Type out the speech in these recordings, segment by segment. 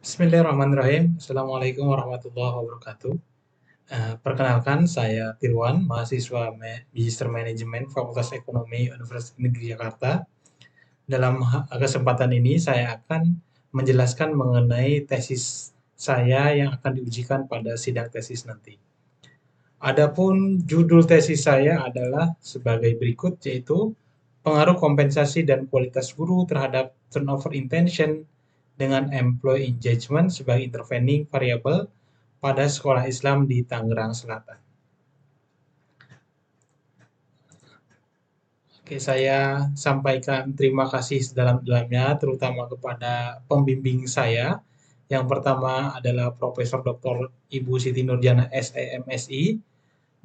Bismillahirrahmanirrahim. Assalamualaikum warahmatullahi wabarakatuh. Perkenalkan, saya Tirwan, mahasiswa Magister Manajemen Fakultas Ekonomi Universitas Negeri Jakarta. Dalam kesempatan ini, saya akan menjelaskan mengenai tesis saya yang akan diujikan pada sidang tesis nanti. Adapun judul tesis saya adalah sebagai berikut, yaitu pengaruh kompensasi dan kualitas guru terhadap turnover intention dengan employee engagement sebagai intervening variable pada sekolah Islam di Tangerang Selatan. Oke, saya sampaikan terima kasih sedalam-dalamnya terutama kepada pembimbing saya. Yang pertama adalah Profesor Dr. Ibu Siti Nurjana SEMSI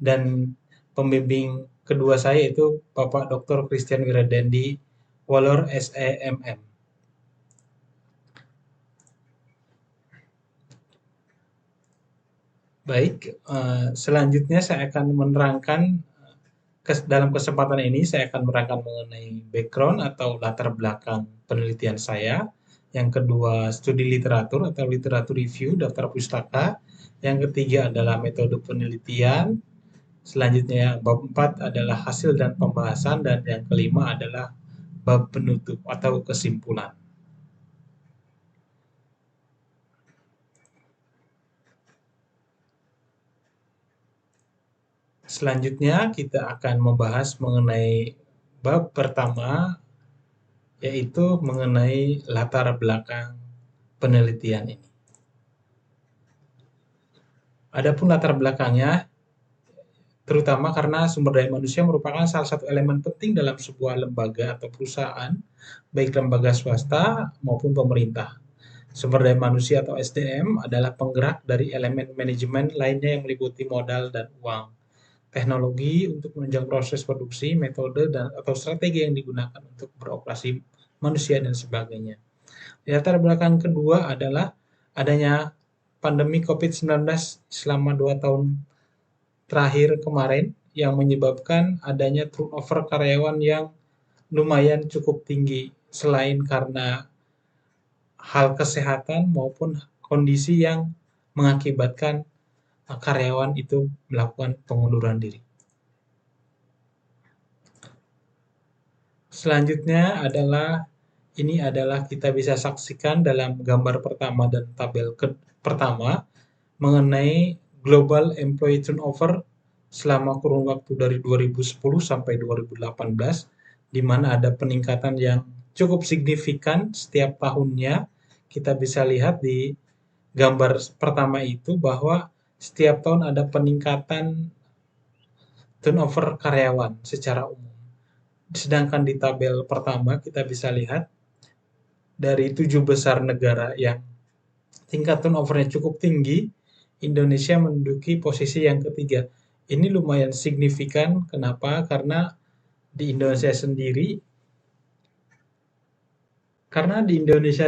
dan pembimbing kedua saya itu Bapak Dr. Christian Wiradandi Walor SEMM. Baik, selanjutnya saya akan menerangkan dalam kesempatan ini saya akan menerangkan mengenai background atau latar belakang penelitian saya. Yang kedua, studi literatur atau literatur review daftar pustaka. Yang ketiga adalah metode penelitian. Selanjutnya, bab 4 adalah hasil dan pembahasan. Dan yang kelima adalah bab penutup atau kesimpulan. Selanjutnya kita akan membahas mengenai bab pertama, yaitu mengenai latar belakang penelitian ini. Adapun latar belakangnya, terutama karena sumber daya manusia merupakan salah satu elemen penting dalam sebuah lembaga atau perusahaan, baik lembaga swasta maupun pemerintah. Sumber daya manusia atau SDM adalah penggerak dari elemen manajemen lainnya yang meliputi modal dan uang, teknologi untuk menunjang proses produksi, metode atau strategi yang digunakan untuk beroperasi manusia dan sebagainya. Latar belakang kedua adalah adanya pandemi COVID-19 selama 2 tahun terakhir kemarin yang menyebabkan adanya turnover karyawan yang lumayan cukup tinggi selain karena hal kesehatan maupun kondisi yang mengakibatkan karyawan itu melakukan pengunduran diri. Selanjutnya ini adalah kita bisa saksikan dalam gambar pertama dan tabel pertama mengenai global employee turnover selama kurun waktu dari 2010 sampai 2018, di mana ada peningkatan yang cukup signifikan setiap tahunnya. Kita bisa lihat di gambar pertama itu bahwa setiap tahun ada peningkatan turnover karyawan secara umum. Sedangkan di tabel pertama kita bisa lihat dari 7 besar negara yang tingkat turnover-nya cukup tinggi, Indonesia menduduki posisi yang ketiga. Ini lumayan signifikan. Kenapa? Karena di Indonesia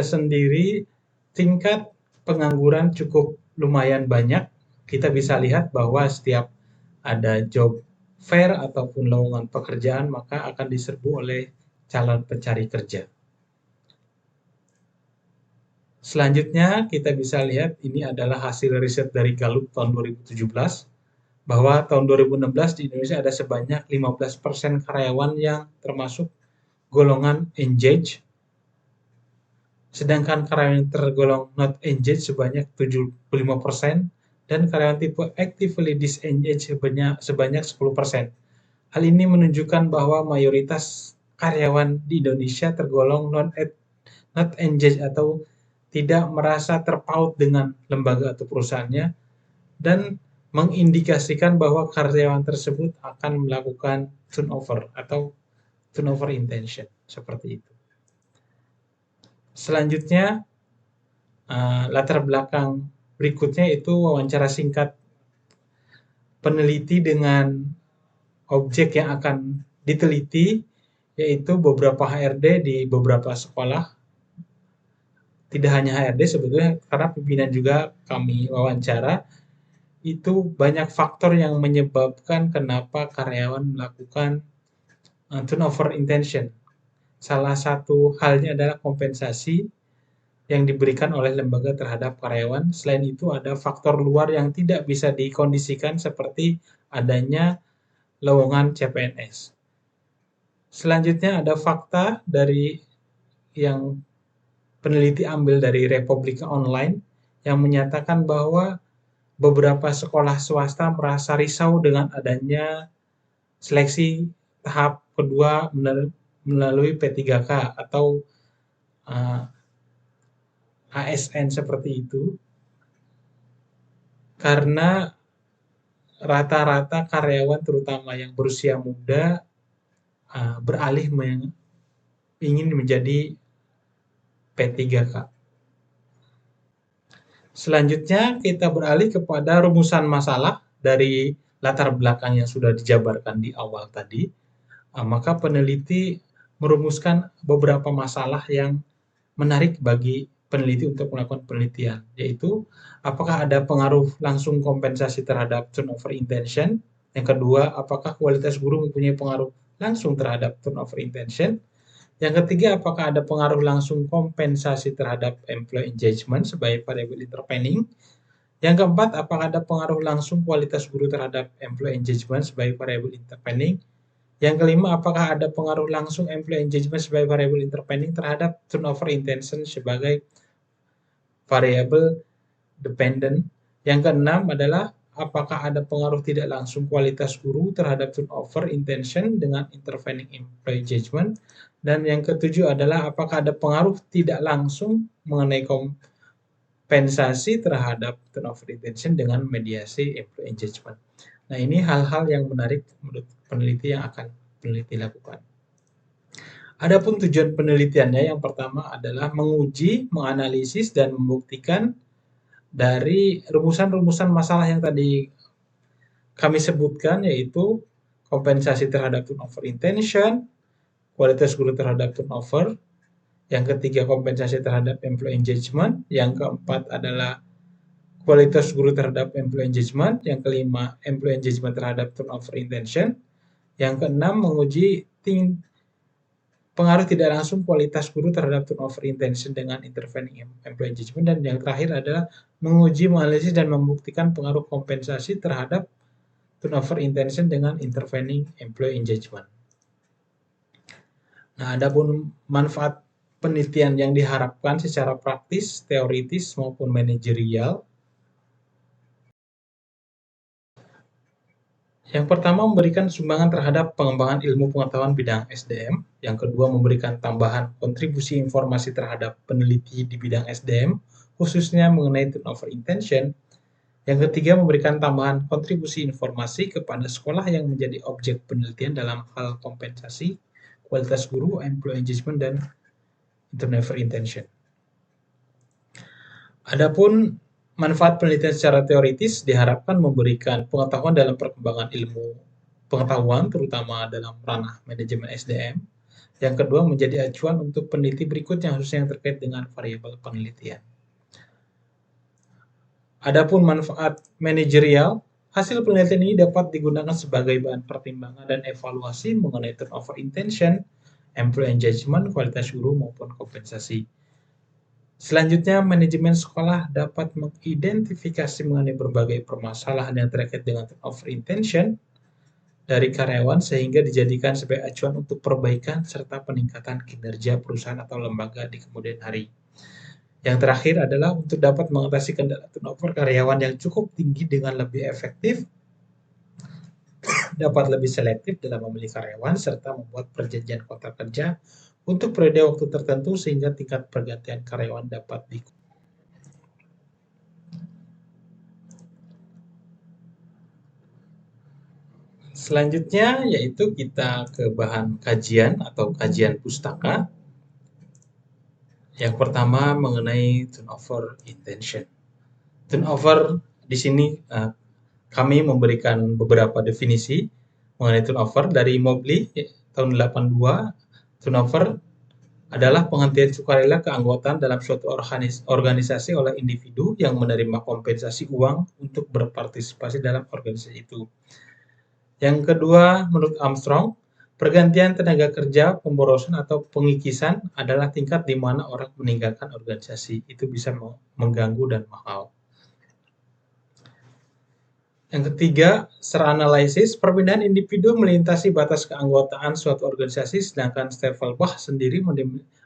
sendiri tingkat pengangguran cukup lumayan banyak. Kita bisa lihat bahwa setiap ada job fair ataupun lowongan pekerjaan maka akan diserbu oleh calon pencari kerja. Selanjutnya kita bisa lihat ini adalah hasil riset dari Gallup tahun 2017 bahwa tahun 2016 di Indonesia ada sebanyak 15% karyawan yang termasuk golongan engaged, sedangkan karyawan yang tergolong not engaged sebanyak 75% dan karyawan tipe actively disengaged sebanyak 10%. Hal ini menunjukkan bahwa mayoritas karyawan di Indonesia tergolong not engaged atau tidak merasa terpaut dengan lembaga atau perusahaannya dan mengindikasikan bahwa karyawan tersebut akan melakukan turnover atau turnover intention seperti itu. Selanjutnya latar belakang berikutnya itu wawancara singkat peneliti dengan objek yang akan diteliti, yaitu beberapa HRD di beberapa sekolah. Tidak hanya HRD sebetulnya, karena pimpinan juga kami wawancara. Itu banyak faktor yang menyebabkan kenapa karyawan melakukan turnover intention. Salah satu halnya adalah kompensasi, yang diberikan oleh lembaga terhadap karyawan. Selain itu ada faktor luar yang tidak bisa dikondisikan seperti adanya lowongan CPNS. Selanjutnya ada fakta dari yang peneliti ambil dari Republika Online yang menyatakan bahwa beberapa sekolah swasta merasa risau dengan adanya seleksi tahap kedua melalui P3K atau ASN seperti itu, karena rata-rata karyawan terutama yang berusia muda beralih ingin menjadi P3K. Selanjutnya kita beralih kepada rumusan masalah dari latar belakang yang sudah dijabarkan di awal tadi. Maka peneliti merumuskan beberapa masalah yang menarik bagi peneliti untuk melakukan penelitian, yaitu apakah ada pengaruh langsung kompensasi terhadap turnover intention. Yang kedua, apakah kualitas guru mempunyai pengaruh langsung terhadap turnover intention. Yang ketiga, apakah ada pengaruh langsung kompensasi terhadap employee engagement sebagai variable intervening. Yang keempat, apakah ada pengaruh langsung kualitas guru terhadap employee engagement sebagai variable intervening. Yang kelima, apakah ada pengaruh langsung employee engagement sebagai variable intervening terhadap turnover intention sebagai variable dependent. Yang keenam adalah apakah ada pengaruh tidak langsung kualitas guru terhadap turnover intention dengan intervening employee engagement. Dan yang ketujuh adalah apakah ada pengaruh tidak langsung mengenai kompensasi terhadap turnover intention dengan mediasi employee engagement. Nah, ini hal-hal yang menarik menurut peneliti yang akan peneliti lakukan. Adapun tujuan penelitiannya yang pertama adalah menguji, menganalisis, dan membuktikan dari rumusan-rumusan masalah yang tadi kami sebutkan, yaitu kompensasi terhadap turnover intention, kualitas guru terhadap turnover, yang ketiga kompensasi terhadap employee engagement, yang keempat adalah kualitas guru terhadap employee engagement, yang kelima employee engagement terhadap turnover intention, yang keenam menguji pengaruh tidak langsung kualitas guru terhadap turnover intention dengan intervening employee engagement, dan yang terakhir adalah menguji, menganalisis, dan membuktikan pengaruh kompensasi terhadap turnover intention dengan intervening employee engagement. Nah, adapun manfaat penelitian yang diharapkan secara praktis, teoritis, maupun manajerial. Yang pertama, memberikan sumbangan terhadap pengembangan ilmu pengetahuan bidang SDM. Yang kedua, memberikan tambahan kontribusi informasi terhadap peneliti di bidang SDM, khususnya mengenai turnover intention. Yang ketiga, memberikan tambahan kontribusi informasi kepada sekolah yang menjadi objek penelitian dalam hal kompensasi, kualitas guru, employee engagement, dan turnover intention. Adapun manfaat penelitian secara teoritis diharapkan memberikan pengetahuan dalam perkembangan ilmu pengetahuan, terutama dalam ranah manajemen SDM. Yang kedua, menjadi acuan untuk peneliti berikutnya, khususnya yang terkait dengan variabel penelitian. Adapun manfaat manajerial, hasil penelitian ini dapat digunakan sebagai bahan pertimbangan dan evaluasi mengenai turnover intention, employee engagement, kualitas guru, maupun kompensasi. Selanjutnya, manajemen sekolah dapat mengidentifikasi mengenai berbagai permasalahan yang terkait dengan turnover intention dari karyawan sehingga dijadikan sebagai acuan untuk perbaikan serta peningkatan kinerja perusahaan atau lembaga di kemudian hari. Yang terakhir adalah untuk dapat mengatasi kendala turnover karyawan yang cukup tinggi dengan lebih efektif, dapat lebih selektif dalam memilih karyawan, serta membuat perjanjian kontrak kerja untuk periode waktu tertentu sehingga tingkat pergantian karyawan dapat dikurangi. Selanjutnya yaitu kita ke bahan kajian atau kajian pustaka. Yang pertama mengenai turnover intention. Turnover di sini kami memberikan beberapa definisi mengenai turnover dari Mobley tahun 82. Turnover adalah penghentian sukarela keanggotaan dalam suatu organisasi oleh individu yang menerima kompensasi uang untuk berpartisipasi dalam organisasi itu. Yang kedua, menurut Armstrong, Pergantian tenaga kerja, pemborosan, atau pengikisan adalah tingkat di mana orang meninggalkan organisasi. Itu bisa mengganggu dan mahal. Yang ketiga, secara analisis, perpindahan individu melintasi batas keanggotaan suatu organisasi, sedangkan Steffel-Bach sendiri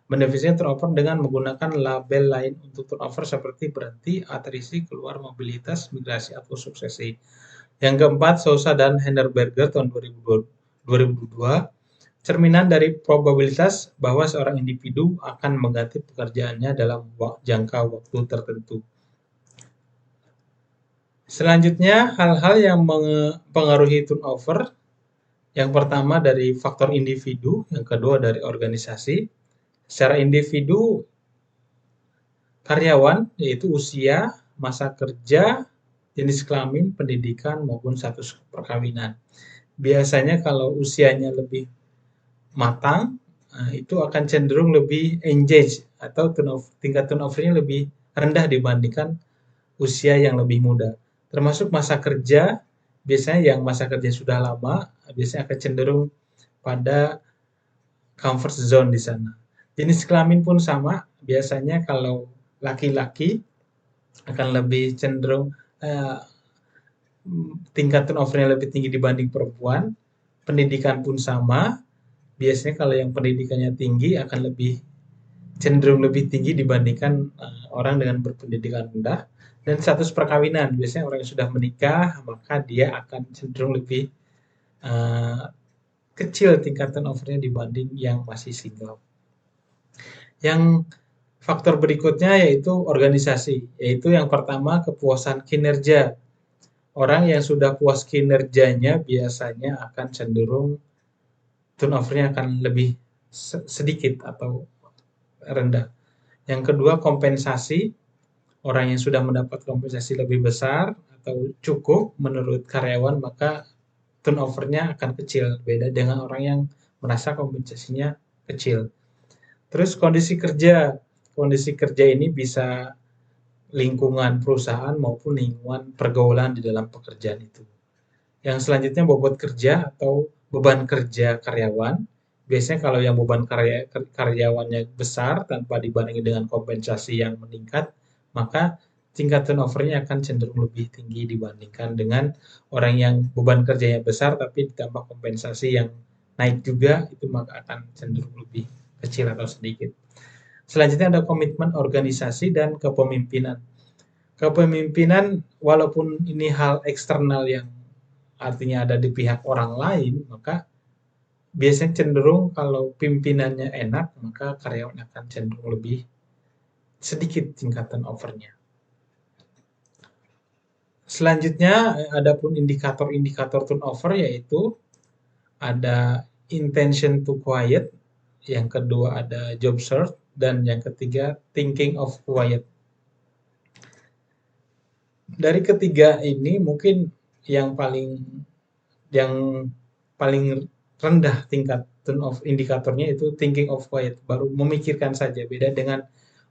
mendefinisikan turnover dengan menggunakan label lain untuk turnover seperti berhenti, atrisi, keluar, mobilitas, migrasi, atau suksesi. Yang keempat, Sousa dan Henderberger tahun 2002, cerminan dari probabilitas bahwa seorang individu akan mengganti pekerjaannya dalam jangka waktu tertentu. Selanjutnya, hal-hal yang mempengaruhi turnover. Yang pertama dari faktor individu, yang kedua dari organisasi. Secara individu, karyawan, yaitu usia, masa kerja, jenis kelamin, pendidikan, maupun status perkawinan. Biasanya kalau usianya lebih matang, itu akan cenderung lebih engage atau tingkat turnover-nya lebih rendah dibandingkan usia yang lebih muda. Termasuk masa kerja, biasanya yang masa kerja sudah lama, biasanya akan cenderung pada comfort zone di sana. Jenis kelamin pun sama, biasanya kalau laki-laki akan lebih cenderung tingkat turnover-nya lebih tinggi dibanding perempuan. Pendidikan pun sama, biasanya kalau yang pendidikannya tinggi akan lebih cenderung lebih tinggi dibandingkan orang dengan berpendidikan rendah. Dan status perkawinan, biasanya orang yang sudah menikah, maka dia akan cenderung lebih kecil tingkat turnover-nya dibanding yang masih single. Yang faktor berikutnya yaitu organisasi, yaitu yang pertama kepuasan kinerja. Orang yang sudah puas kinerjanya biasanya akan cenderung turnover-nya akan lebih sedikit atau rendah. Yang kedua kompensasi. Orang yang sudah mendapat kompensasi lebih besar atau cukup menurut karyawan, maka turnover-nya akan kecil. Beda dengan orang yang merasa kompensasinya kecil. Terus kondisi kerja. Kondisi kerja ini bisa lingkungan perusahaan maupun lingkungan pergaulan di dalam pekerjaan itu. Yang selanjutnya bobot kerja atau beban kerja karyawan. Biasanya kalau yang beban karyawannya besar tanpa dibandingin dengan kompensasi yang meningkat, maka tingkat turnover-nya akan cenderung lebih tinggi dibandingkan dengan orang yang beban kerjanya besar tapi ditambah kompensasi yang naik juga, itu maka akan cenderung lebih kecil atau sedikit. Selanjutnya ada komitmen organisasi dan kepemimpinan. Kepemimpinan walaupun ini hal eksternal yang artinya ada di pihak orang lain, maka biasanya cenderung kalau pimpinannya enak, maka karyawan akan cenderung lebih sedikit tingkat turnover-nya. Selanjutnya, adapun indikator-indikator turnover yaitu ada intention to quiet, yang kedua ada job search, dan yang ketiga thinking of quiet. Dari ketiga ini mungkin yang paling rendah tingkat turnover indikatornya itu thinking of quiet, baru memikirkan saja, beda dengan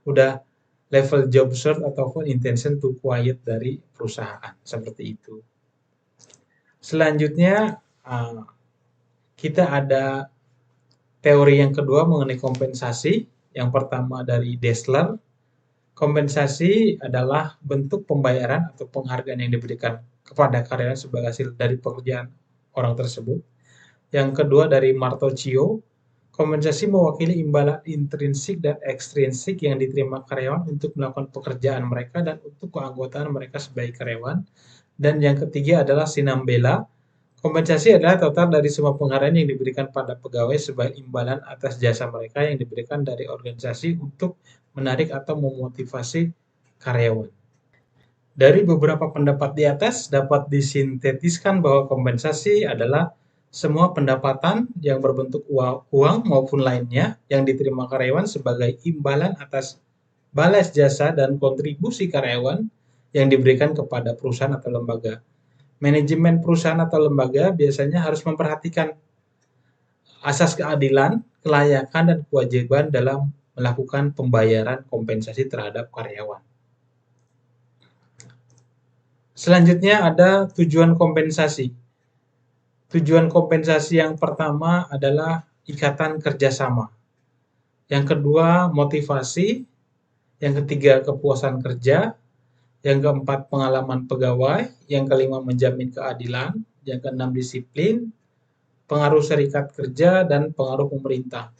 udah level job search ataupun intention to quiet dari perusahaan, seperti itu. Selanjutnya kita ada teori yang kedua mengenai kompensasi. Yang pertama dari Dessler. Kompensasi adalah bentuk pembayaran atau penghargaan yang diberikan kepada karyawan sebagai hasil dari pekerjaan orang tersebut. Yang kedua dari Martocchio, kompensasi mewakili imbalan intrinsik dan ekstrinsik yang diterima karyawan untuk melakukan pekerjaan mereka dan untuk keanggotaan mereka sebagai karyawan. Dan yang ketiga adalah Sinambela, kompensasi adalah total dari semua penghargaan yang diberikan pada pegawai sebagai imbalan atas jasa mereka yang diberikan dari organisasi untuk menarik atau memotivasi karyawan. Dari beberapa pendapat di atas dapat disintetiskan bahwa kompensasi adalah semua pendapatan yang berbentuk uang maupun lainnya yang diterima karyawan sebagai imbalan atas balas jasa dan kontribusi karyawan yang diberikan kepada perusahaan atau lembaga. Manajemen perusahaan atau lembaga biasanya harus memperhatikan asas keadilan, kelayakan, dan kewajiban dalam melakukan pembayaran kompensasi terhadap karyawan. Selanjutnya ada tujuan kompensasi. Tujuan kompensasi yang pertama adalah ikatan kerjasama. Yang kedua, motivasi. Yang ketiga, kepuasan kerja. Yang keempat, pengalaman pegawai. Yang kelima, menjamin keadilan. Yang keenam, disiplin. Pengaruh serikat kerja dan pengaruh pemerintah.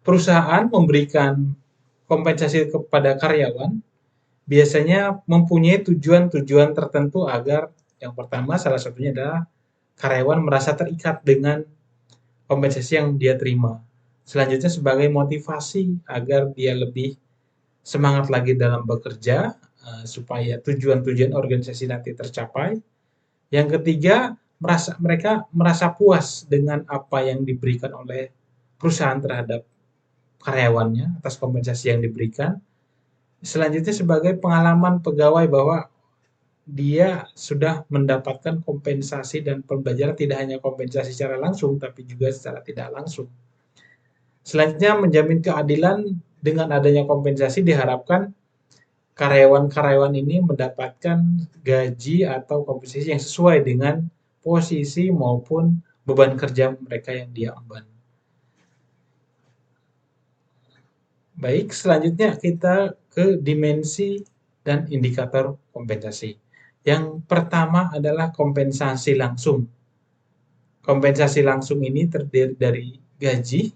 Perusahaan memberikan kompensasi kepada karyawan biasanya mempunyai tujuan-tujuan tertentu agar yang pertama salah satunya adalah karyawan merasa terikat dengan kompensasi yang dia terima. Selanjutnya sebagai motivasi agar dia lebih semangat lagi dalam bekerja supaya tujuan-tujuan organisasi nanti tercapai. Yang ketiga, mereka merasa puas dengan apa yang diberikan oleh perusahaan terhadap karyawannya atas kompensasi yang diberikan. Selanjutnya sebagai pengalaman pegawai bahwa dia sudah mendapatkan kompensasi dan pembelajaran tidak hanya kompensasi secara langsung tapi juga secara tidak langsung. Selanjutnya menjamin keadilan dengan adanya kompensasi diharapkan karyawan-karyawan ini mendapatkan gaji atau kompensasi yang sesuai dengan posisi maupun beban kerja mereka yang dia emban. Baik, selanjutnya kita ke dimensi dan indikator kompensasi. Yang pertama adalah kompensasi langsung. Kompensasi langsung ini terdiri dari gaji,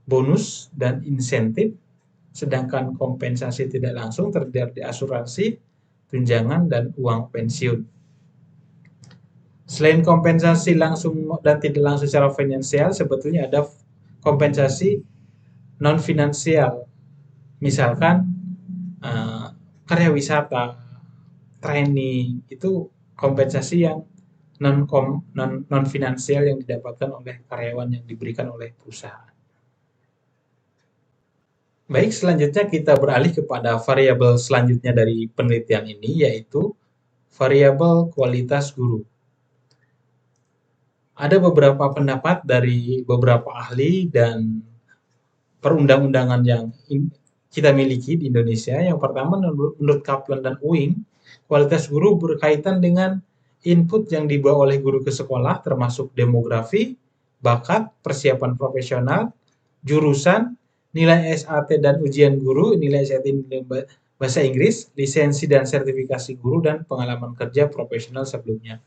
bonus, dan insentif, sedangkan kompensasi tidak langsung terdiri dari asuransi, tunjangan, dan uang pensiun. Selain kompensasi langsung dan tidak langsung secara finansial, sebetulnya ada kompensasi non-finansial. Misalkan karya wisata, training, itu kompensasi yang non finansial yang didapatkan oleh karyawan yang diberikan oleh perusahaan. Baik, selanjutnya kita beralih kepada variabel selanjutnya dari penelitian ini, yaitu variabel kualitas guru. Ada beberapa pendapat dari beberapa ahli dan perundang-undangan yang kita miliki di Indonesia. Yang pertama, menurut Kaplan dan Ewing, kualitas guru berkaitan dengan input yang dibawa oleh guru ke sekolah, termasuk demografi, bakat, persiapan profesional, jurusan, nilai SAT dan ujian guru, nilai SAT bahasa Inggris, lisensi dan sertifikasi guru, dan pengalaman kerja profesional sebelumnya.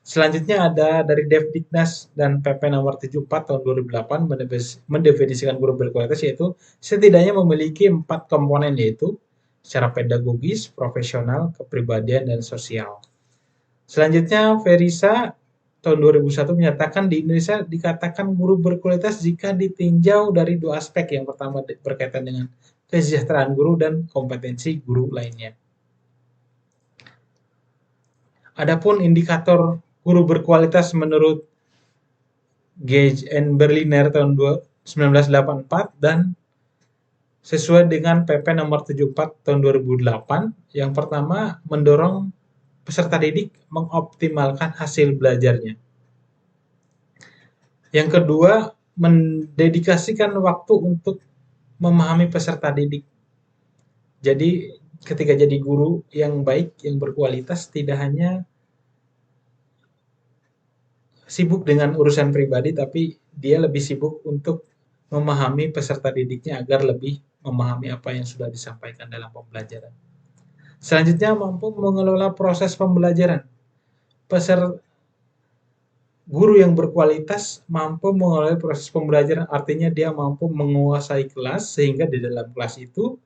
Selanjutnya ada dari Devdiknas dan PP nomor 74 tahun 2008 mendefinisikan guru berkualitas, yaitu setidaknya memiliki 4 komponen, yaitu secara pedagogis, profesional, kepribadian, dan sosial. Selanjutnya Verisa tahun 2001 menyatakan di Indonesia dikatakan guru berkualitas jika ditinjau dari 2 aspek. Yang pertama berkaitan dengan kesejahteraan guru dan kompetensi guru lainnya. Adapun indikator guru berkualitas menurut Gage and Berliner tahun 1984 dan sesuai dengan PP nomor 74 tahun 2008, yang pertama mendorong peserta didik mengoptimalkan hasil belajarnya. Yang kedua, mendedikasikan waktu untuk memahami peserta didik. Jadi ketika jadi guru yang baik, yang berkualitas, tidak hanya sibuk dengan urusan pribadi, tapi dia lebih sibuk untuk memahami peserta didiknya agar lebih memahami apa yang sudah disampaikan dalam pembelajaran. Selanjutnya, mampu mengelola proses pembelajaran. Guru yang berkualitas mampu mengelola proses pembelajaran, artinya dia mampu menguasai kelas, sehingga di dalam kelas itu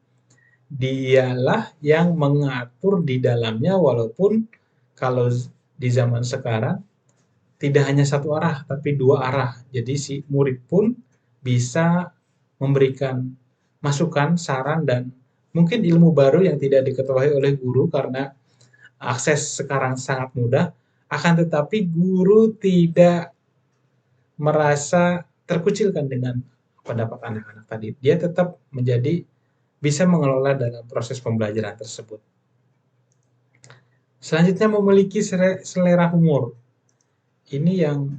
dialah yang mengatur di dalamnya, walaupun kalau di zaman sekarang tidak hanya satu arah, tapi 2 arah. Jadi si murid pun bisa memberikan masukan, saran, dan mungkin ilmu baru yang tidak diketahui oleh guru karena akses sekarang sangat mudah. Akan tetapi guru tidak merasa terkucilkan dengan pendapat anak-anak tadi. Dia tetap bisa mengelola dalam proses pembelajaran tersebut. Selanjutnya, memiliki selera humor. Ini yang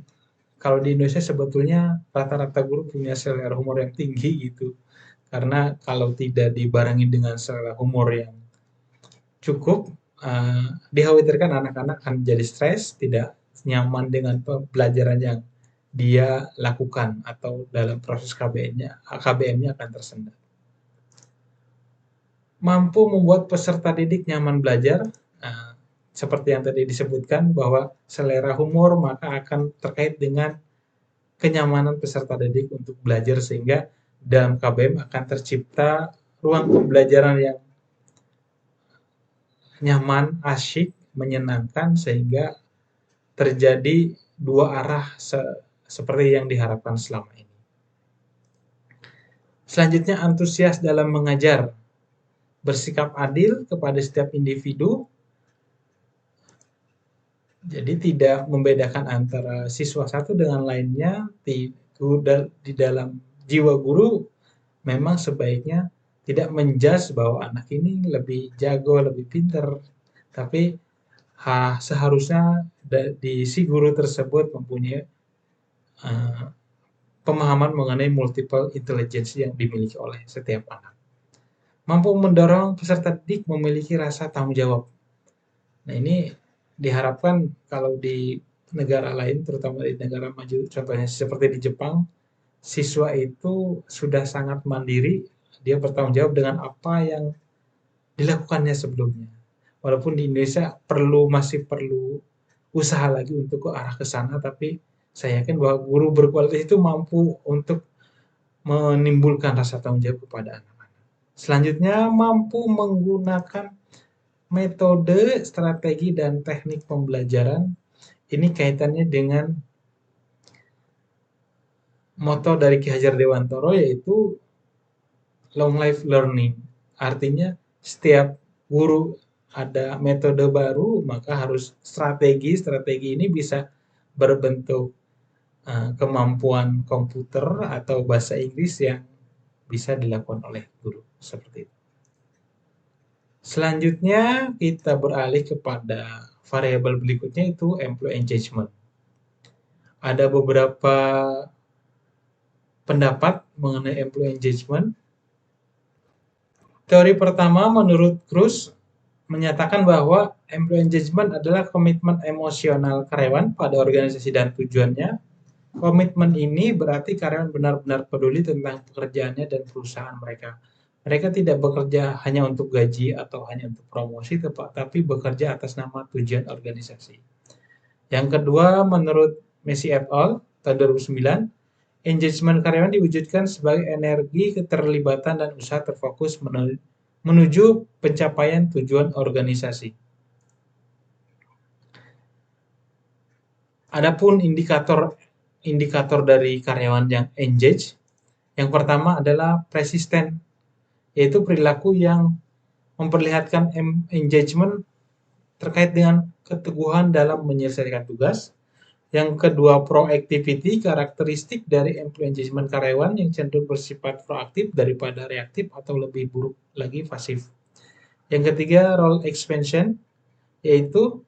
kalau di Indonesia sebetulnya rata-rata guru punya selera humor yang tinggi gitu. Karena kalau tidak dibarengi dengan selera humor yang cukup, dikhawatirkan anak-anak akan menjadi stres, tidak nyaman dengan pembelajaran yang dia lakukan atau dalam proses KBM-nya akan tersendat. Mampu membuat peserta didik nyaman belajar, nah, seperti yang tadi disebutkan bahwa selera humor maka akan terkait dengan kenyamanan peserta didik untuk belajar sehingga dalam KBM akan tercipta ruang pembelajaran yang nyaman, asyik, menyenangkan sehingga terjadi dua arah seperti yang diharapkan selama ini. Selanjutnya, antusias dalam mengajar, bersikap adil kepada setiap individu, jadi tidak membedakan antara siswa satu dengan lainnya. Di dalam jiwa guru memang sebaiknya tidak menjudge bahwa anak ini lebih jago, lebih pintar, tapi seharusnya si guru tersebut mempunyai pemahaman mengenai multiple intelligence yang dimiliki oleh setiap anak. Mampu mendorong peserta didik memiliki rasa tanggung jawab. Nah, ini diharapkan kalau di negara lain, terutama di negara maju, contohnya seperti di Jepang, siswa itu sudah sangat mandiri, dia bertanggung jawab dengan apa yang dilakukannya sebelumnya. Walaupun di Indonesia masih perlu usaha lagi untuk ke arah ke sana, tapi saya yakin bahwa guru berkualitas itu mampu untuk menimbulkan rasa tanggung jawab kepada anak-anak. Selanjutnya, mampu menggunakan metode, strategi, dan teknik pembelajaran. Ini kaitannya dengan moto dari Ki Hajar Dewantara, yaitu long life learning. Artinya setiap guru ada metode baru, maka harus strategi ini bisa berbentuk kemampuan komputer atau bahasa Inggris yang bisa dilakukan oleh guru, seperti itu. Selanjutnya kita beralih kepada variabel berikutnya, itu employee engagement. Ada beberapa pendapat mengenai employee engagement. Teori pertama menurut Kruse menyatakan bahwa employee engagement adalah komitmen emosional karyawan pada organisasi dan tujuannya. Komitmen ini berarti karyawan benar-benar peduli tentang pekerjaannya dan perusahaan mereka. Mereka tidak bekerja hanya untuk gaji atau hanya untuk promosi, tapi bekerja atas nama tujuan organisasi. Yang kedua, menurut Messi et al. Tahun 2009, engagement karyawan diwujudkan sebagai energi, keterlibatan, dan usaha terfokus menuju pencapaian tujuan organisasi. Adapun indikator dari karyawan yang engage, yang pertama adalah persisten, yaitu perilaku yang memperlihatkan engagement terkait dengan keteguhan dalam menyelesaikan tugas. Yang kedua, proactivity, karakteristik dari employee engagement karyawan yang cenderung bersifat proaktif daripada reaktif atau lebih buruk lagi pasif. Yang ketiga, role expansion, yaitu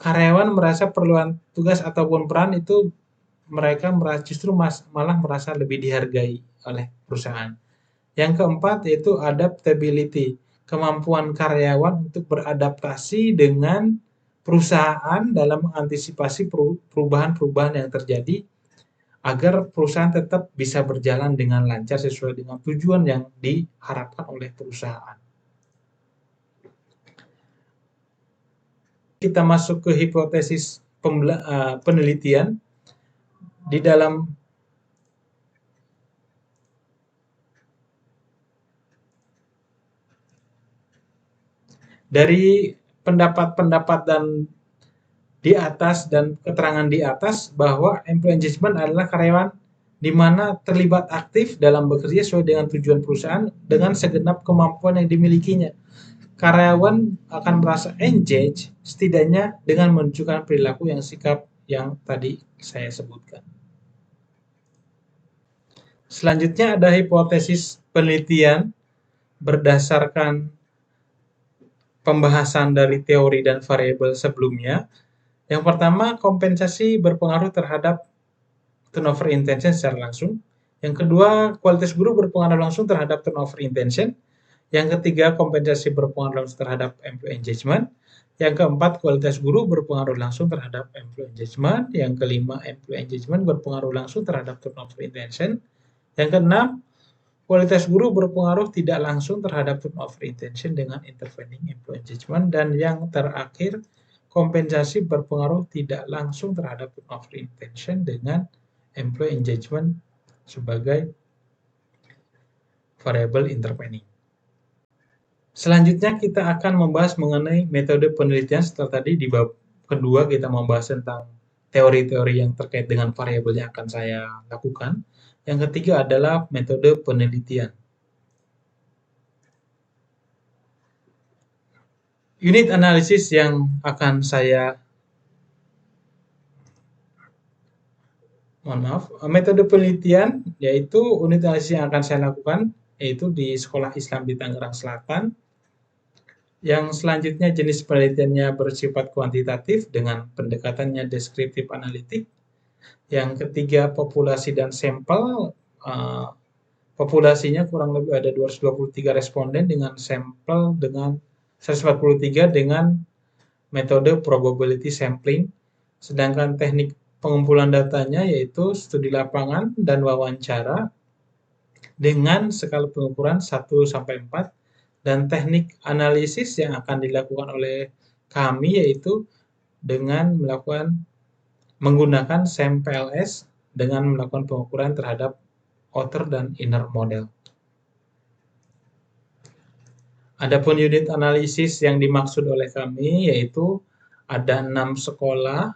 karyawan merasa perluan tugas ataupun peran itu mereka justru malah merasa lebih dihargai oleh perusahaan. Yang keempat yaitu adaptability, kemampuan karyawan untuk beradaptasi dengan perusahaan dalam mengantisipasi perubahan-perubahan yang terjadi agar perusahaan tetap bisa berjalan dengan lancar sesuai dengan tujuan yang diharapkan oleh perusahaan. Kita masuk ke hipotesis penelitian. Di dalam dari pendapat-pendapat dan di atas dan keterangan di atas bahwa employee engagement adalah karyawan di mana terlibat aktif dalam bekerja sesuai dengan tujuan perusahaan dengan segenap kemampuan yang dimilikinya. Karyawan akan merasa engage setidaknya dengan menunjukkan perilaku yang sikap yang tadi saya sebutkan. Selanjutnya ada hipotesis penelitian berdasarkan pembahasan dari teori dan variabel sebelumnya. Yang pertama, kompensasi berpengaruh terhadap turnover intention secara langsung. Yang kedua, kualitas guru berpengaruh langsung terhadap turnover intention. Yang ketiga, kompensasi berpengaruh langsung terhadap employee engagement. Yang keempat, kualitas guru berpengaruh langsung terhadap employee engagement. Yang kelima, employee engagement berpengaruh langsung terhadap turnover intention. Yang keenam, kualitas guru berpengaruh tidak langsung terhadap turnover intention dengan intervening employee engagement. Dan yang terakhir, kompensasi berpengaruh tidak langsung terhadap turnover intention dengan employee engagement sebagai variable intervening. Selanjutnya kita akan membahas mengenai metode penelitian. Setelah tadi di bab kedua kita membahas tentang teori-teori yang terkait dengan variabel yang akan saya lakukan. Yang ketiga adalah metode penelitian. Unit analisis yang akan saya metode penelitian yaitu unit analisis yang akan saya lakukan yaitu di Sekolah Islam di Tangerang Selatan. Yang selanjutnya jenis penelitiannya bersifat kuantitatif dengan pendekatannya deskriptif analitik. Yang ketiga populasi dan sampel. Populasinya kurang lebih ada 223 responden dengan sampel dengan 143 dengan metode probability sampling. Sedangkan teknik pengumpulan datanya yaitu studi lapangan dan wawancara dengan skala pengukuran 1-4. Dan teknik analisis yang akan dilakukan oleh kami yaitu dengan menggunakan SAMPLS dengan melakukan pengukuran terhadap outer dan inner model. Adapun unit analisis yang dimaksud oleh kami yaitu ada 6 sekolah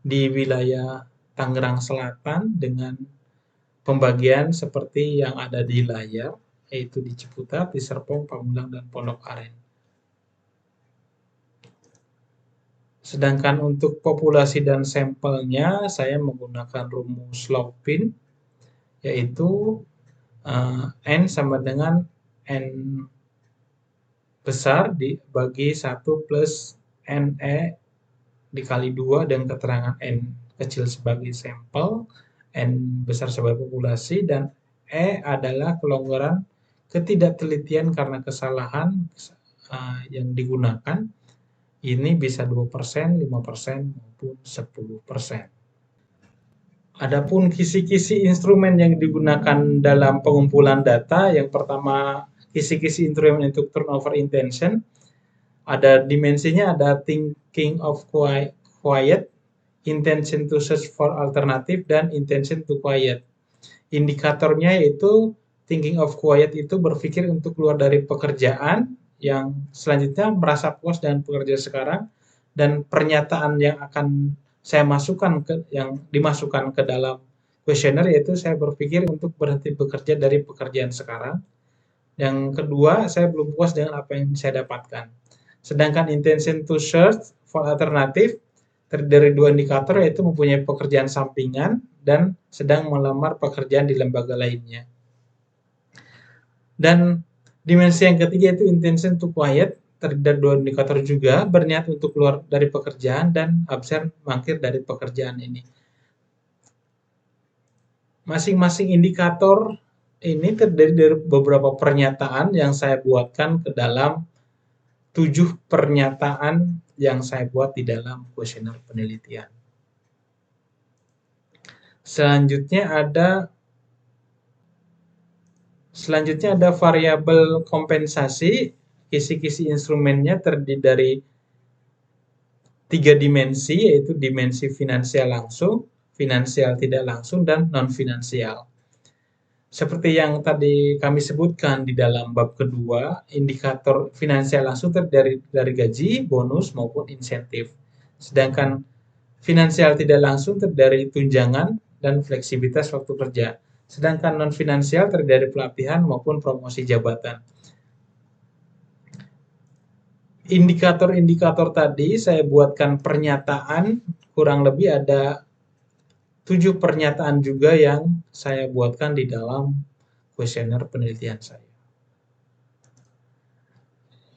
di wilayah Tangerang Selatan dengan pembagian seperti yang ada di layar, yaitu di Ciputat, di Serpong, Pamulang, dan Pondok Aren. Sedangkan untuk populasi dan sampelnya, saya menggunakan rumus Lopin, yaitu N sama dengan N besar dibagi 1 plus NE dikali 2 dan keterangan N kecil sebagai sampel, N besar sebagai populasi, dan E adalah kelonggaran ketidaktelitian karena kesalahan yang digunakan. Ini bisa 2%, 5%, maupun 10%. Adapun kisi-kisi instrumen yang digunakan dalam pengumpulan data, yang pertama kisi-kisi instrumen untuk turnover intention. Ada dimensinya, ada thinking of quiet, intention to search for alternative, dan intention to quiet. Indikatornya yaitu thinking of quiet itu berpikir untuk keluar dari pekerjaan, yang selanjutnya merasa puas dengan pekerjaan sekarang, dan pernyataan yang akan saya masukkan yang dimasukkan ke dalam kuesioner yaitu saya berpikir untuk berhenti bekerja dari pekerjaan sekarang. Yang kedua, saya belum puas dengan apa yang saya dapatkan. Sedangkan intention to search for alternative terdiri dari 2 indikator yaitu mempunyai pekerjaan sampingan dan sedang melamar pekerjaan di lembaga lainnya. Dan dimensi yang ketiga itu intention to quiet, terdiri dari 2 indikator juga, berniat untuk keluar dari pekerjaan dan absen mangkir dari pekerjaan ini. Masing-masing indikator ini terdiri dari beberapa pernyataan yang saya buatkan ke dalam 7 pernyataan yang saya buat di dalam kuesioner penelitian. Selanjutnya ada variabel kompensasi. Kisi-kisi instrumennya terdiri dari 3 dimensi, yaitu dimensi finansial langsung, finansial tidak langsung, dan non-finansial. Seperti yang tadi kami sebutkan di dalam bab kedua, indikator finansial langsung terdiri dari gaji, bonus, maupun insentif. Sedangkan finansial tidak langsung terdiri dari tunjangan dan fleksibilitas waktu kerja. Sedangkan non-finansial terdiri dari pelatihan maupun promosi jabatan. Indikator-indikator tadi saya buatkan pernyataan, kurang lebih ada 7 pernyataan juga yang saya buatkan di dalam kuesioner penelitian saya.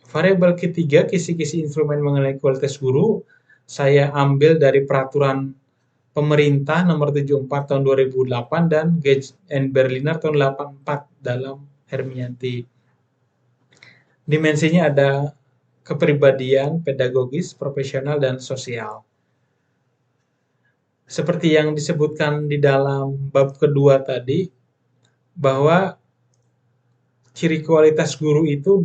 Variabel ketiga, kisi-kisi instrumen mengenai kualitas guru, saya ambil dari peraturan pemerintah nomor 74 tahun 2008 dan Gage and Berliner tahun 84 dalam Hermianti. Dimensinya ada kepribadian, pedagogis, profesional, dan sosial. Seperti yang disebutkan di dalam bab kedua tadi, bahwa ciri kualitas guru itu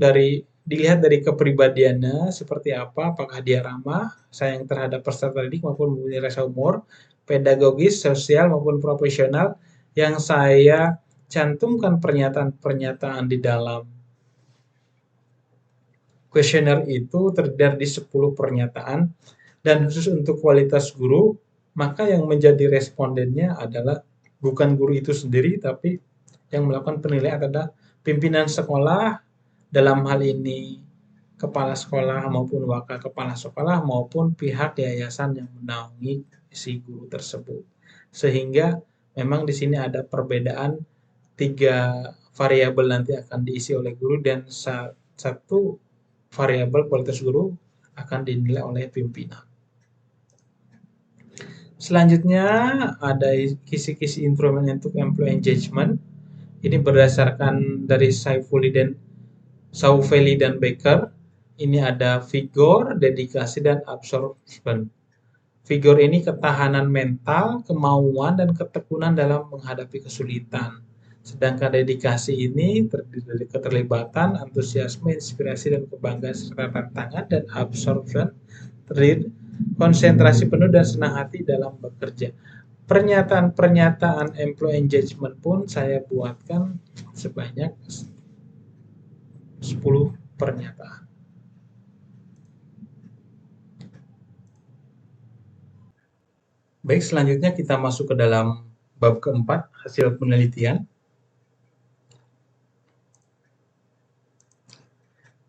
dilihat dari kepribadiannya seperti apa, apakah dia ramah, sayang terhadap peserta didik maupun mempunyai rasa humor, pedagogis, sosial maupun profesional. Yang saya cantumkan pernyataan-pernyataan di dalam kuesioner itu terdiri dari 10 pernyataan, dan khusus untuk kualitas guru, maka yang menjadi respondennya adalah bukan guru itu sendiri, tapi yang melakukan penilaian adalah pimpinan sekolah, dalam hal ini kepala sekolah maupun wakil kepala sekolah maupun pihak yayasan yang menaungi si guru tersebut. Sehingga memang di sini ada perbedaan 3 variabel nanti akan diisi oleh guru, dan satu variabel kualitas guru akan dinilai oleh pimpinan. Selanjutnya ada kisi-kisi instrumen untuk employee engagement. Ini berdasarkan dari Saufeli dan Baker. Ini ada vigor, dedikasi, dan absorption. Vigor ini ketahanan mental, kemauan, dan ketekunan dalam menghadapi kesulitan. Sedangkan dedikasi ini terdiri dari keterlibatan, antusiasme, inspirasi, dan kebanggaan serta tantangan. Dan absorption terdiri konsentrasi penuh dan senang hati dalam bekerja. Pernyataan-pernyataan employee engagement pun saya buatkan sebanyak 10 pernyataan. Baik, selanjutnya kita masuk ke dalam bab keempat, hasil penelitian.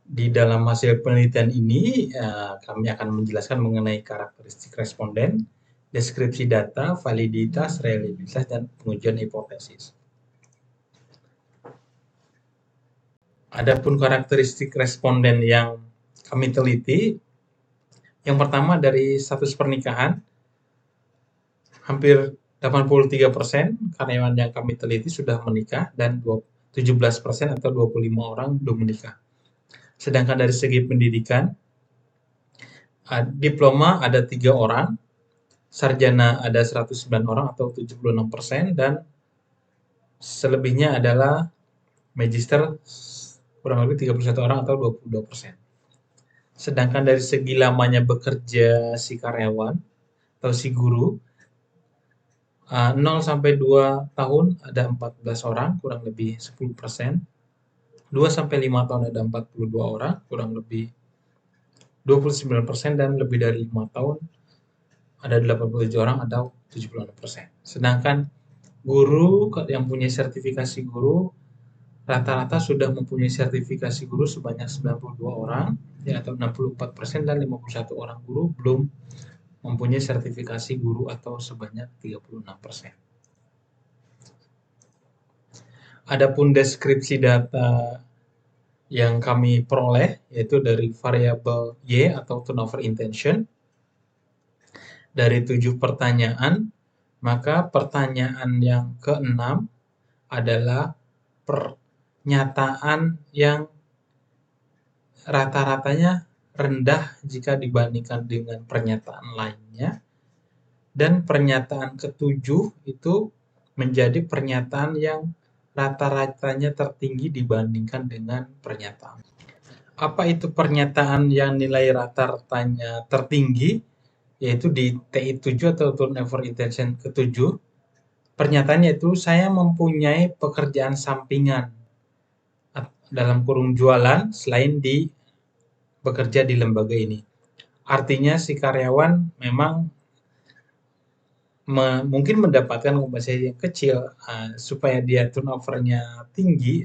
Di dalam hasil penelitian ini, kami akan menjelaskan mengenai karakteristik responden, deskripsi data, validitas, reliabilitas, dan pengujian hipotesis. Adapun karakteristik responden yang kami teliti, yang pertama dari status pernikahan, hampir 83% karyawan yang kami teliti sudah menikah, dan 17% atau 25 orang belum menikah. Sedangkan dari segi pendidikan, diploma ada 3 orang, sarjana ada 109 orang atau 76%, dan selebihnya adalah magister kurang lebih 31 orang atau 22%. Sedangkan dari segi lamanya bekerja si karyawan atau si guru, 0 sampai 2 tahun ada 14 orang, kurang lebih 10%. 2 sampai 5 tahun ada 42 orang, kurang lebih 29%, dan lebih dari 5 tahun ada 87 orang atau 76%. Sedangkan guru yang punya sertifikasi guru rata-rata sudah mempunyai sertifikasi guru sebanyak 92 orang, ya, atau 64%, dan 51 orang guru belum mempunyai sertifikasi guru atau sebanyak 36%. Adapun deskripsi data yang kami peroleh yaitu dari variabel Y atau turnover intention. Dari 7 pertanyaan, maka pertanyaan yang ke-6 adalah pernyataan yang rata-ratanya rendah jika dibandingkan dengan pernyataan lainnya, dan pernyataan ke-7 itu menjadi pernyataan yang rata-ratanya tertinggi dibandingkan dengan pernyataan. Apa itu pernyataan yang nilai rata-ratanya tertinggi? Yaitu di TI 7 atau turnover intention ke-7. Pernyataannya itu, saya mempunyai pekerjaan sampingan dalam kurung jualan selain di bekerja di lembaga ini. Artinya si karyawan memang mungkin mendapatkan kompensasi yang kecil, supaya dia turnover-nya tinggi,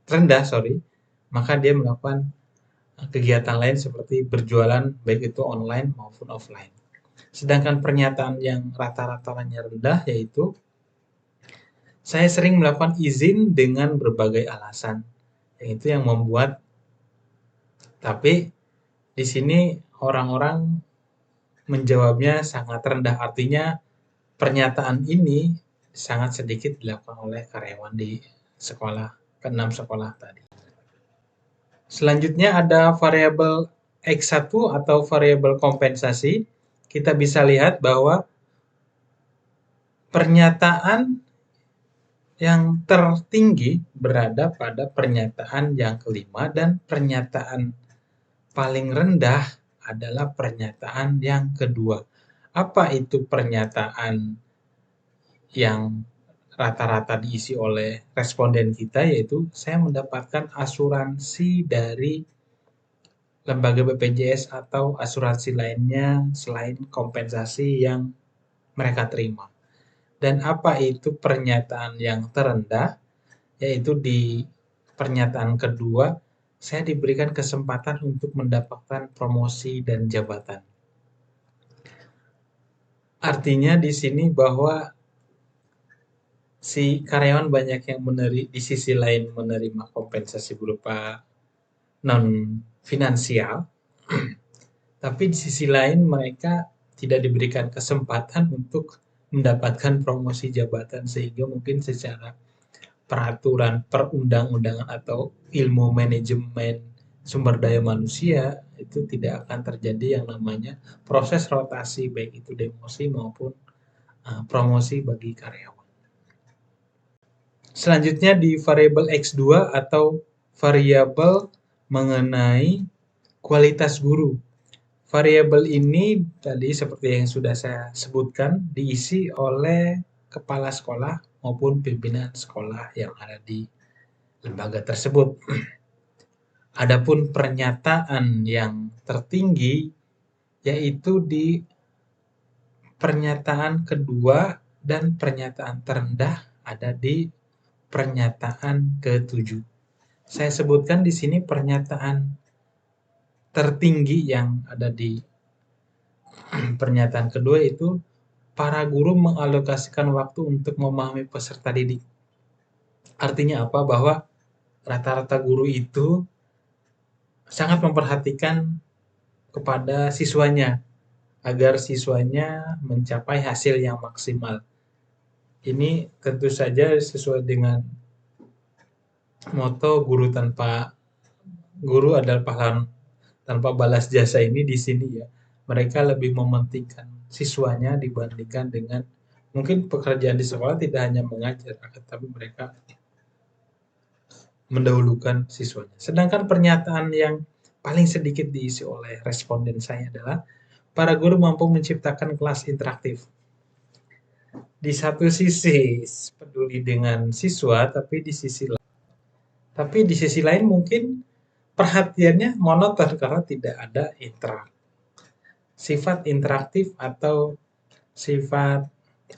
rendah, maka dia melakukan kegiatan lain seperti berjualan baik itu online maupun offline. Sedangkan pernyataan yang rata-ratanya rendah yaitu, saya sering melakukan izin dengan berbagai alasan. Itu yang membuat, tapi di sini orang-orang menjawabnya sangat rendah, artinya pernyataan ini sangat sedikit dilakukan oleh karyawan di sekolah ke-6 sekolah tadi. Selanjutnya ada variabel X1 atau variabel kompensasi. Kita bisa lihat bahwa pernyataan yang tertinggi berada pada pernyataan yang kelima dan pernyataan paling rendah adalah pernyataan yang kedua. Apa itu pernyataan yang rata-rata diisi oleh responden kita? Yaitu saya mendapatkan asuransi dari lembaga BPJS atau asuransi lainnya selain kompensasi yang mereka terima. Dan apa itu pernyataan yang terendah? Yaitu di pernyataan kedua, saya diberikan kesempatan untuk mendapatkan promosi dan jabatan. Artinya di sini bahwa si karyawan banyak yang di sisi lain menerima kompensasi berupa non finansial, tapi di sisi lain mereka tidak diberikan kesempatan untuk mendapatkan promosi jabatan, sehingga mungkin secara peraturan perundang-undangan atau ilmu manajemen sumber daya manusia itu tidak akan terjadi yang namanya proses rotasi, baik itu demosi maupun promosi bagi karyawan. Selanjutnya di variabel X2 atau variabel mengenai kualitas guru. Variabel ini tadi seperti yang sudah saya sebutkan diisi oleh kepala sekolah maupun pimpinan sekolah yang ada di lembaga tersebut. Adapun pernyataan yang tertinggi yaitu di pernyataan kedua dan pernyataan terendah ada di pernyataan ke-7. Saya sebutkan di sini pernyataan tertinggi yang ada di pernyataan kedua itu para guru mengalokasikan waktu untuk memahami peserta didik. Artinya apa? Bahwa rata-rata guru itu sangat memperhatikan kepada siswanya agar siswanya mencapai hasil yang maksimal. Ini tentu saja sesuai dengan moto guru adalah pahlawan tanpa balas jasa ini di sini ya. Mereka lebih mementingkan siswanya dibandingkan dengan mungkin pekerjaan di sekolah tidak hanya mengajar, tapi mereka mendahulukan siswanya. Sedangkan pernyataan yang paling sedikit diisi oleh responden saya adalah para guru mampu menciptakan kelas interaktif. Di satu sisi peduli dengan siswa, tapi di sisi lain mungkin perhatiannya monoton karena tidak ada sifat interaktif atau sifat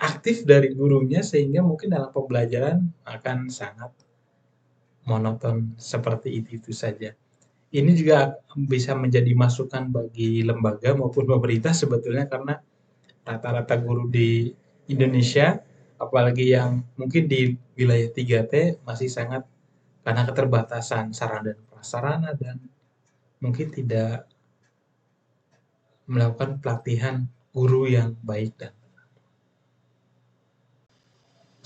aktif dari gurunya, sehingga mungkin dalam pembelajaran akan sangat monoton seperti itu saja. Ini juga bisa menjadi masukan bagi lembaga maupun pemerintah sebetulnya, karena rata-rata guru di Indonesia, apalagi yang mungkin di wilayah 3T masih sangat karena keterbatasan sarana dan prasarana dan mungkin tidak melakukan pelatihan guru yang baik. Dan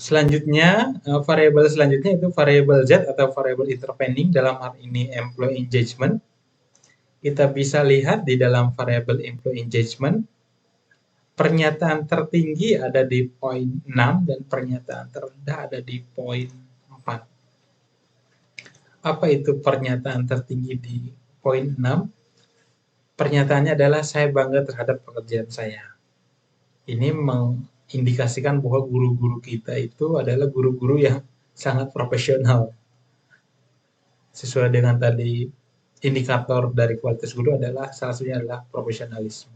selanjutnya, variabel selanjutnya itu variabel Z atau variabel intervening, dalam hal ini employee engagement. Kita bisa lihat di dalam variabel employee engagement, pernyataan tertinggi ada di poin 6 dan pernyataan terendah ada di poin 4. Apa itu pernyataan tertinggi di poin 6? Pernyataannya adalah saya bangga terhadap pekerjaan saya. Ini mengindikasikan bahwa guru-guru kita itu adalah guru-guru yang sangat profesional. Sesuai dengan tadi indikator dari kualitas guru adalah salah satunya adalah profesionalisme.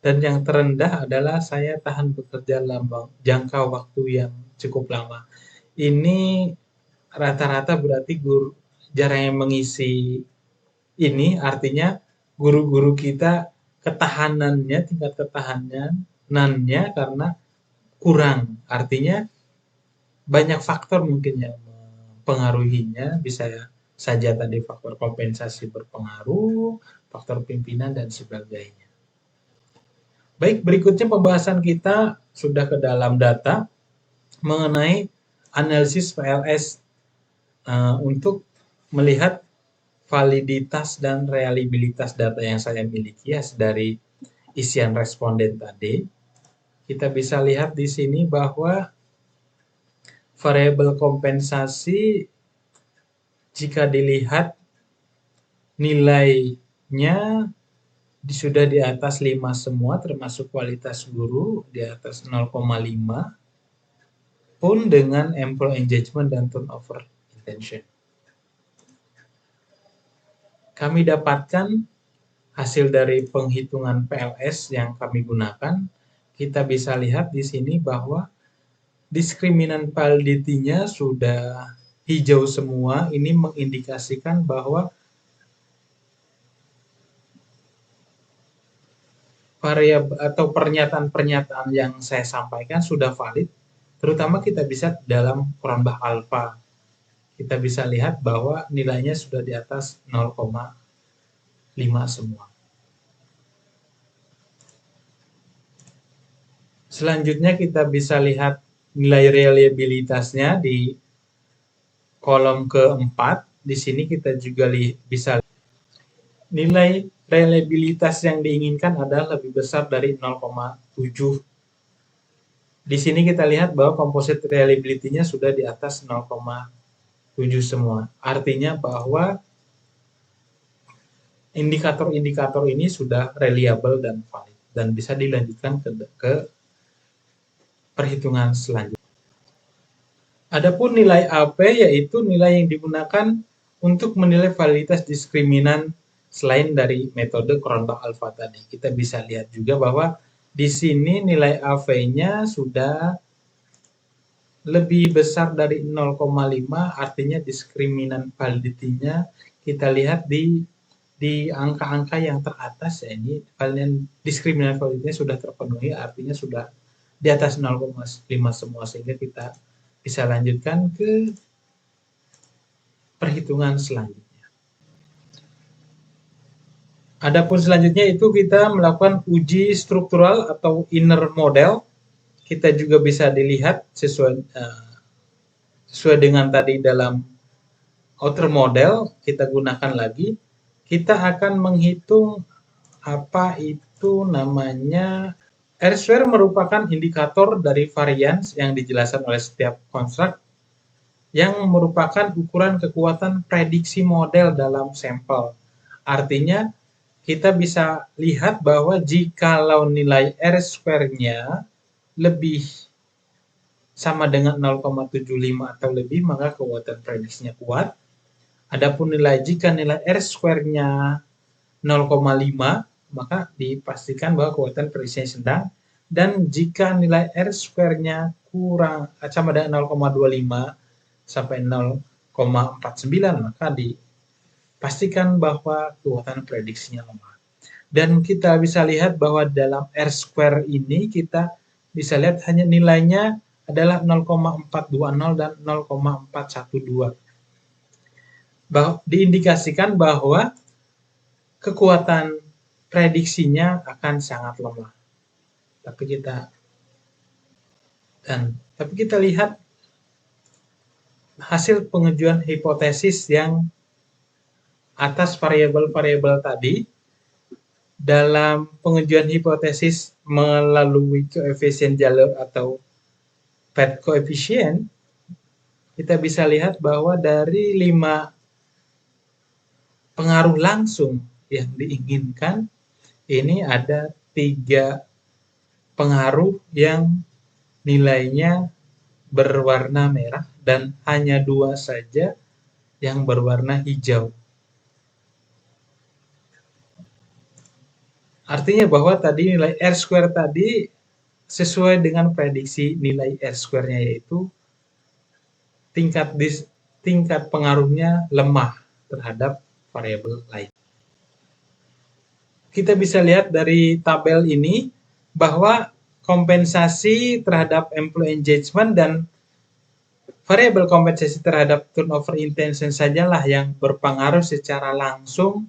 Dan yang terendah adalah saya tahan bekerja dalam jangka waktu yang cukup lama. Ini rata-rata berarti guru jarang yang mengisi ini, artinya guru-guru kita tingkat ketahanannya karena kurang. Artinya banyak faktor mungkin yang mempengaruhinya, bisa saja tadi faktor kompensasi berpengaruh, faktor pimpinan dan sebagainya. Baik, berikutnya pembahasan kita sudah ke dalam data mengenai analisis PLS untuk melihat validitas dan reliabilitas data yang saya miliki ya dari isian responden tadi. Kita bisa lihat di sini bahwa variabel kompensasi jika dilihat nilainya sudah di atas 5 semua, termasuk kualitas guru di atas 0,5 pun dengan employee engagement dan turnover intention. Kami dapatkan hasil dari penghitungan PLS yang kami gunakan. Kita bisa lihat di sini bahwa diskriminan validity-nya sudah hijau semua. Ini mengindikasikan bahwa variabel atau pernyataan-pernyataan yang saya sampaikan sudah valid, terutama kita bisa dalam Cronbach alpha. Kita bisa lihat bahwa nilainya sudah di atas 0,5 semua. Selanjutnya kita bisa lihat nilai reliabilitasnya di kolom keempat. Di sini kita juga bisa nilai reliabilitas yang diinginkan adalah lebih besar dari 0,7. Di sini kita lihat bahwa composite reliability-nya sudah di atas 0,7 semua. Artinya bahwa indikator-indikator ini sudah reliable dan valid dan bisa dilanjutkan ke perhitungan selanjutnya. Adapun nilai AP yaitu nilai yang digunakan untuk menilai validitas diskriminan selain dari metode Cronbach alpha tadi. Kita bisa lihat juga bahwa di sini nilai AV-nya sudah lebih besar dari 0,5, artinya diskriminan validity-nya kita lihat di angka-angka yang teratas ya, ini diskriminan validity-nya sudah terpenuhi, artinya sudah di atas 0,5 semua, sehingga kita bisa lanjutkan ke perhitungan selanjutnya. Adapun selanjutnya itu kita melakukan uji struktural atau inner model. Kita juga bisa dilihat sesuai dengan tadi dalam outer model, kita gunakan lagi. Kita akan menghitung apa itu namanya R-square merupakan indikator dari varians yang dijelaskan oleh setiap konstruk yang merupakan ukuran kekuatan prediksi model dalam sampel. Artinya, kita bisa lihat bahwa jikalau nilai R-square-nya lebih sama dengan 0,75 atau lebih, maka kekuatan prediksinya kuat. Adapun jika nilai R-square-nya 0,5, maka dipastikan bahwa kekuatan prediksinya sedang. Dan jika nilai R-square-nya kurang sama dengan 0,25 sampai 0,49, maka dipastikan bahwa kekuatan prediksinya lemah. Dan kita bisa lihat bahwa dalam R-square ini kita bisa lihat hanya nilainya adalah 0,420 dan 0,412. Diindikasikan bahwa kekuatan prediksinya akan sangat lemah. Tapi kita lihat hasil pengajuan hipotesis yang atas variabel-variabel tadi. Dalam pengajuan hipotesis melalui koefisien jalur atau path coefficient, kita bisa lihat bahwa dari 5 pengaruh langsung yang diinginkan, ini ada 3 pengaruh yang nilainya berwarna merah dan hanya 2 saja yang berwarna hijau. Artinya bahwa tadi nilai R-square tadi sesuai dengan prediksi nilai R-square-nya, yaitu tingkat pengaruhnya lemah terhadap variabel lain. Kita bisa lihat dari tabel ini bahwa kompensasi terhadap employee engagement dan variabel kompensasi terhadap turnover intention sajalah yang berpengaruh secara langsung,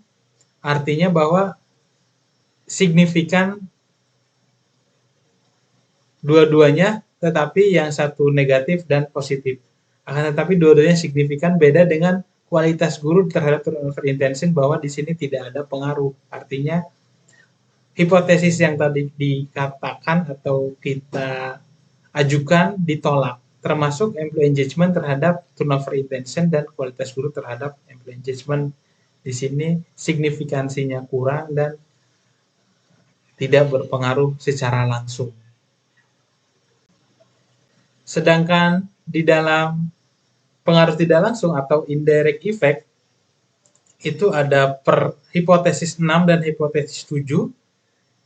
artinya bahwa signifikan dua-duanya, tetapi yang satu negatif dan positif. Akan tetapi dua-duanya signifikan, beda dengan kualitas guru terhadap turnover intention, bahwa di sini tidak ada pengaruh. Artinya hipotesis yang tadi dikatakan atau kita ajukan ditolak, termasuk employee engagement terhadap turnover intention dan kualitas guru terhadap employee engagement. Di sini signifikansinya kurang dan tidak berpengaruh secara langsung. Sedangkan di dalam pengaruh tidak langsung atau indirect effect, itu ada per hipotesis 6 dan hipotesis 7.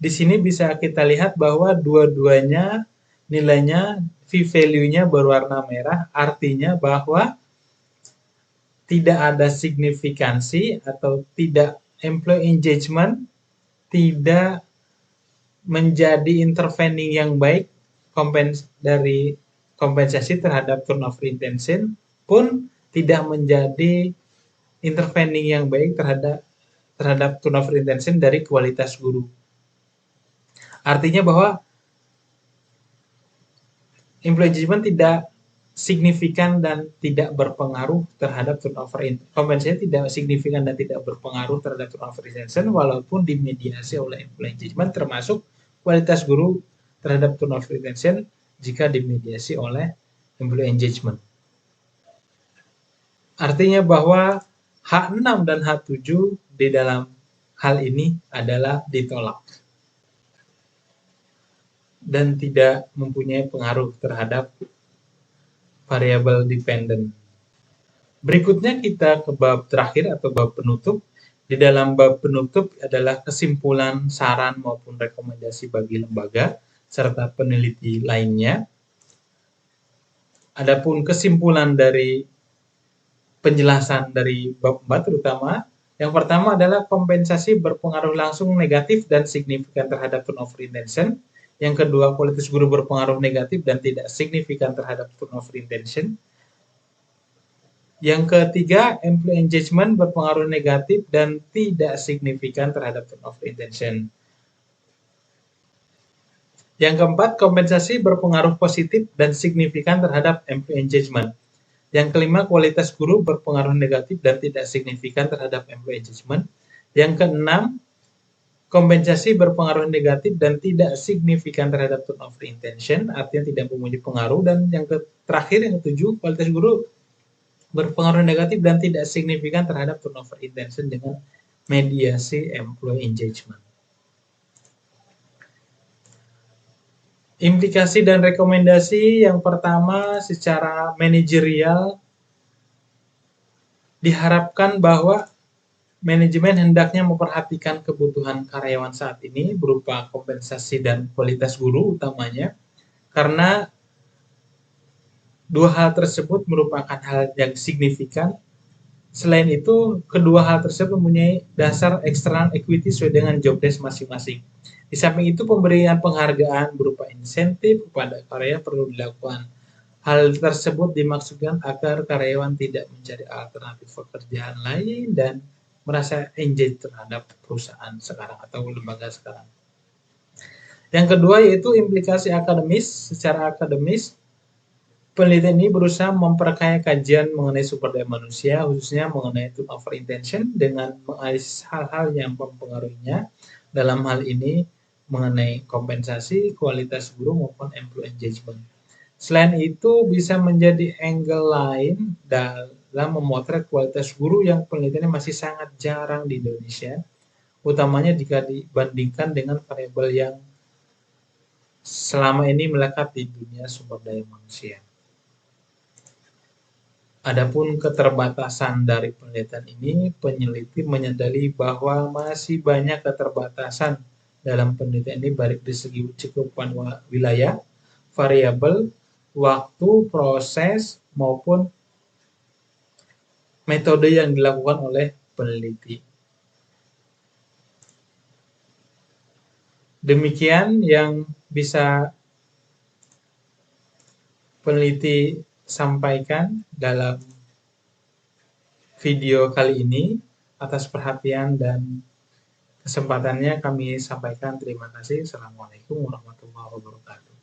Di sini bisa kita lihat bahwa dua-duanya nilainya V-value-nya berwarna merah, artinya bahwa tidak ada signifikansi atau tidak employee engagement, tidak menjadi intervening yang baik dari kompensasi terhadap turnover intention, pun tidak menjadi intervening yang baik terhadap turnover intention dari kualitas guru. Artinya bahwa employee engagement tidak signifikan dan tidak berpengaruh terhadap turnover intention. Kompensasi tidak signifikan dan tidak berpengaruh terhadap turnover intention walaupun dimediasi oleh employee engagement, termasuk kualitas guru terhadap turnover intention jika dimediasi oleh employee engagement. Artinya bahwa H6 dan H7 di dalam hal ini adalah ditolak dan tidak mempunyai pengaruh terhadap variabel dependent. Berikutnya kita ke bab terakhir atau bab penutup. Di dalam bab penutup adalah kesimpulan, saran maupun rekomendasi bagi lembaga serta peneliti lainnya. Adapun kesimpulan dari penjelasan dari bab 4 terutama, yang pertama adalah kompensasi berpengaruh langsung negatif dan signifikan terhadap turnover intention. Yang kedua, kualitas guru berpengaruh negatif dan tidak signifikan terhadap turnover intention. Yang ketiga, employee engagement berpengaruh negatif dan tidak signifikan terhadap turnover intention. Yang keempat, kompensasi berpengaruh positif dan signifikan terhadap employee engagement. Yang kelima, kualitas guru berpengaruh negatif dan tidak signifikan terhadap employee engagement. Yang keenam, kompensasi berpengaruh negatif dan tidak signifikan terhadap turnover intention, artinya tidak mempunyai pengaruh. Dan yang terakhir, yang ketujuh, kualitas guru berpengaruh negatif dan tidak signifikan terhadap turnover intention dengan mediasi employee engagement. Implikasi dan rekomendasi yang pertama, secara manajerial diharapkan bahwa manajemen hendaknya memperhatikan kebutuhan karyawan saat ini berupa kompensasi dan kualitas guru utamanya, karena dua hal tersebut merupakan hal yang signifikan. Selain itu, kedua hal tersebut mempunyai dasar external equity sesuai dengan job desk masing-masing. Di samping itu, pemberian penghargaan berupa insentif kepada karyawan perlu dilakukan. Hal tersebut dimaksudkan agar karyawan tidak mencari alternatif pekerjaan lain dan merasa engage terhadap perusahaan sekarang atau lembaga sekarang. Yang kedua yaitu implikasi akademis. Secara akademis, penelitian ini berusaha memperkaya kajian mengenai sumber daya manusia, khususnya mengenai turnover intention, dengan menganalisis hal-hal yang mempengaruhinya. Dalam hal ini mengenai kompensasi, kualitas guru maupun employee engagement. Selain itu, bisa menjadi angle lain dalam memotret kualitas guru yang penelitiannya masih sangat jarang di Indonesia, utamanya jika dibandingkan dengan variabel yang selama ini melekat di dunia sumber daya manusia. Adapun keterbatasan dari penelitian ini, peneliti menyadari bahwa masih banyak keterbatasan dalam penelitian ini, baik dari segi cakupan wilayah, variabel, waktu, proses, maupun metode yang dilakukan oleh peneliti. Demikian yang bisa peneliti sampaikan dalam video kali ini. Atas perhatian dan kesempatannya kami sampaikan terima kasih. Assalamualaikum warahmatullahi wabarakatuh.